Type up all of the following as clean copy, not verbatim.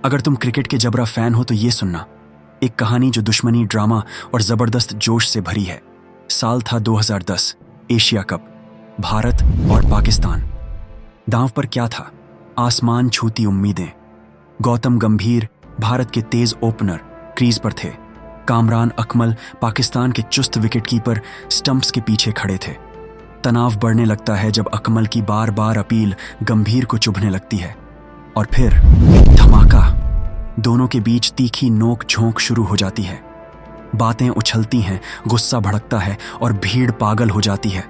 अगर तुम क्रिकेट के जबरा फैन हो तो ये सुनना, एक कहानी जो दुश्मनी, ड्रामा और जबरदस्त जोश से भरी है। साल था 2010, एशिया कप, भारत और पाकिस्तान। दांव पर क्या था? आसमान छूती उम्मीदें। गौतम गंभीर भारत के तेज ओपनर क्रीज पर थे। कामरान अकमल पाकिस्तान के चुस्त विकेटकीपर स्टंप्स के पीछे खड़े थे। तनाव बढ़ने लगता है जब अकमल की बार बार अपील गंभीर को चुभने लगती है। और फिर धमाका। दोनों के बीच तीखी नोक झोंक शुरू हो जाती है। बातें उछलती हैं, गुस्सा भड़कता है और भीड़ पागल हो जाती है।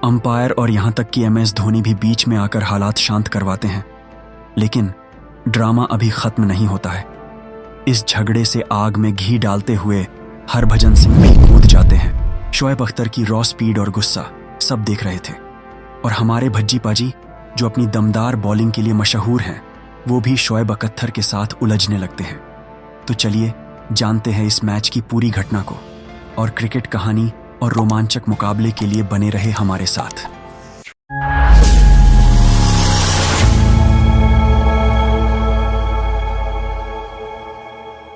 अंपायर और यहां तक कि MS धोनी भी बीच में आकर हालात शांत करवाते हैं। लेकिन ड्रामा अभी खत्म नहीं होता है। इस झगड़े से आग में घी डालते हुए हरभजन सिंह भी कूद जाते हैं। शोएब अख्तर की रॉ स्पीड और गुस्सा सब देख रहे थे, और हमारे भज्जी पाजी जो अपनी दमदार बॉलिंग के लिए मशहूर हैं, वो भी शोएब अख्तर के साथ उलझने लगते हैं। तो चलिए जानते हैं इस मैच की पूरी घटना को, और क्रिकेट कहानी और रोमांचक मुकाबले के लिए बने रहे हमारे साथ।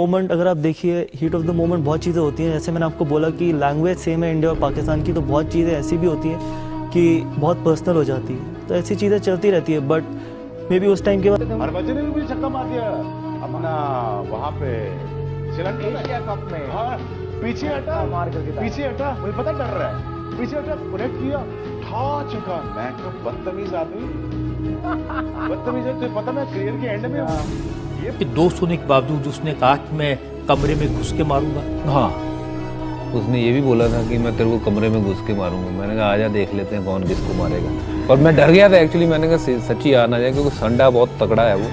मोमेंट अगर आप देखिए, हीट ऑफ द मोमेंट बहुत चीज़ें होती हैं। जैसे मैंने आपको बोला कि लैंग्वेज सेम है इंडिया और पाकिस्तान की, तो बहुत चीज़ें ऐसी भी होती हैं कि बहुत पर्सनल हो जाती है। तो ऐसी चीज़ें चलती रहती है। बट मे बी उस टाइम के बाद हरभजन ने भी छक्का मार दिया अपना वहाँ पे श्रीलंका कप में। हाँ, पीछे हटा, मार करके पीछे हटा, मुझे पता डर रहा है, पीछे हटा, कनेक्ट किया, ठा छक्का। मैं तो बदतमीज आदमी, बदतमीज है। तो पता मैं करियर के एंड में कि दोस्त होने के बावजूद उसने कहा कि मैं कमरे में घुस के मारूंगा। हाँ, उसने ये भी बोला था कि मैं तेरे को कमरे में घुस के मारूंगा। मैंने कहा आजा देख लेते हैं कौन किसको मारेगा। और मैं डर गया था एक्चुअली। मैंने कहा सच्ची आ ना जाए, क्योंकि संडा बहुत तगड़ा है वो।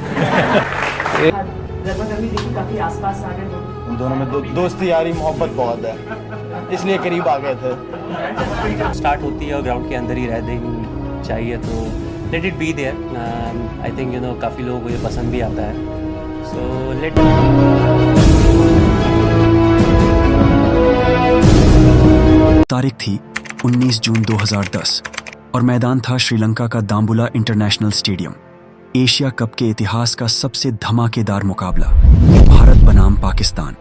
काफी आसपास आ गए। उन दोनों में दोस्ती यारी मोहब्बत बहुत है, इसलिए करीब आ गए थे। स्टार्ट होती है और ग्राउंड के अंदर ही रह देनी चाहिए, तो let it be there. I think काफ़ी लोगों को ये पसंद भी आता है, सो लेट। तारीख थी 19 जून 2010 और मैदान था श्रीलंका का Dambulla international stadium. Asia cup के इतिहास का सबसे धमाकेदार मुकाबला, भारत बनाम पाकिस्तान।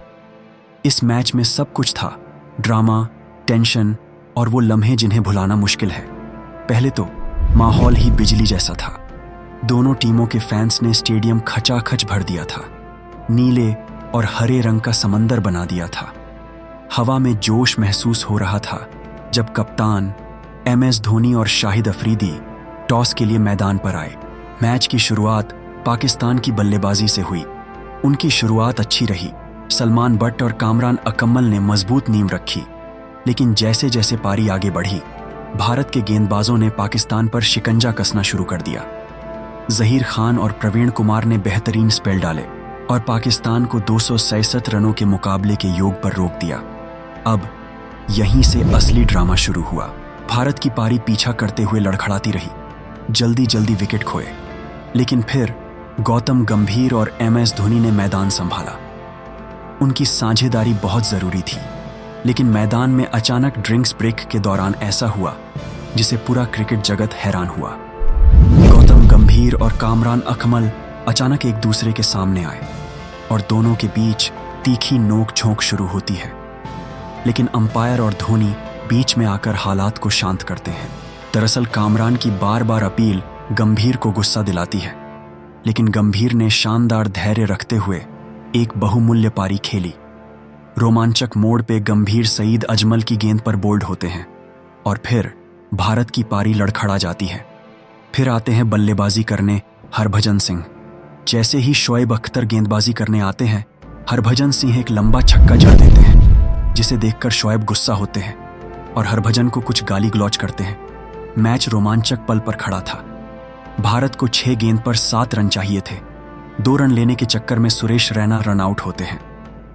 इस मैच में सब कुछ था, ड्रामा, टेंशन और वो लम्हे जिन्हें भुलाना मुश्किल है। पहले तो माहौल ही बिजली जैसा था। दोनों टीमों के फैंस ने स्टेडियम खचाखच भर दिया था। नीले और हरे रंग का समंदर बना दिया था। हवा में जोश महसूस हो रहा था जब कप्तान MS धोनी और शाहिद अफरीदी टॉस के लिए मैदान पर आए। मैच की शुरुआत पाकिस्तान की बल्लेबाजी से हुई। उनकी शुरुआत अच्छी रही। सलमान बट और कामरान अकमल ने मजबूत नींव रखी। लेकिन जैसे जैसे पारी आगे बढ़ी, भारत के गेंदबाजों ने पाकिस्तान पर शिकंजा कसना शुरू कर दिया। जहीर खान और प्रवीण कुमार ने बेहतरीन स्पेल डाले और पाकिस्तान को 267 रनों के मुकाबले के योग पर रोक दिया। अब यहीं से असली ड्रामा शुरू हुआ। भारत की पारी पीछा करते हुए लड़खड़ाती रही। जल्दी जल्दी विकेट खोए, लेकिन फिर गौतम गंभीर और MS धोनी ने मैदान संभाला। उनकी साझेदारी बहुत जरूरी थी, लेकिन मैदान में अचानक ड्रिंक्स ब्रेक के दौरान ऐसा हुआ जिसे पूरा क्रिकेट जगत हैरान हुआ। गौतम गंभीर और कामरान अकमल अचानक एक दूसरे के सामने आए और दोनों के बीच तीखी नोक झोंक शुरू होती है। लेकिन अंपायर और धोनी बीच में आकर हालात को शांत करते हैं। दरअसल कामरान की बार बार अपील गंभीर को गुस्सा दिलाती है, लेकिन गंभीर ने शानदार धैर्य रखते हुए एक बहुमूल्य पारी खेली। रोमांचक मोड़ पे गंभीर सईद अजमल की गेंद पर बोल्ड होते हैं और फिर भारत की पारी लड़खड़ा जाती है। फिर आते हैं बल्लेबाजी करने हरभजन सिंह। जैसे ही शोएब अख्तर गेंदबाजी करने आते हैं, हरभजन सिंह एक लंबा छक्का जड़ देते हैं, जिसे देखकर शोएब गुस्सा होते हैं और हरभजन को कुछ गाली गलौज करते हैं। मैच रोमांचक पल पर खड़ा था। भारत को 6 गेंद पर 7 रन चाहिए थे। 2 रन लेने के चक्कर में सुरेश रैना रन आउट होते हैं।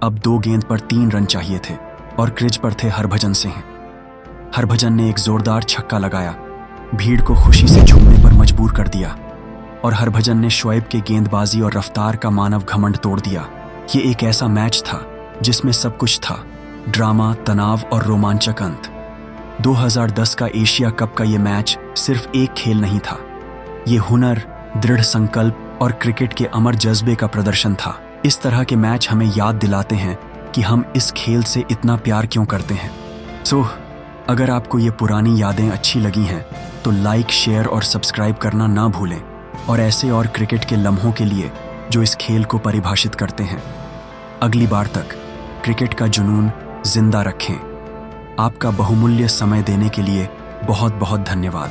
अब 2 गेंद पर 3 रन चाहिए थे और क्रीज पर थे हरभजन सिंह। हरभजन ने एक जोरदार छक्का लगाया, भीड़ को खुशी से झूमने पर मजबूर कर दिया, और हरभजन ने शोएब के गेंदबाजी और रफ्तार का मानव घमंड तोड़ दिया। ये एक ऐसा मैच था जिसमें सब कुछ था, ड्रामा, तनाव और रोमांचक अंत। 2010 का एशिया कप का ये मैच सिर्फ एक खेल नहीं था। ये हुनर, दृढ़ संकल्प और क्रिकेट के अमर जज्बे का प्रदर्शन था। इस तरह के मैच हमें याद दिलाते हैं कि हम इस खेल से इतना प्यार क्यों करते हैं। सो अगर आपको ये पुरानी यादें अच्छी लगी हैं तो लाइक, शेयर और सब्सक्राइब करना ना भूलें, और ऐसे और क्रिकेट के लम्हों के लिए जो इस खेल को परिभाषित करते हैं। अगली बार तक क्रिकेट का जुनून जिंदा रखें। आपका बहुमूल्य समय देने के लिए बहुत बहुत धन्यवाद।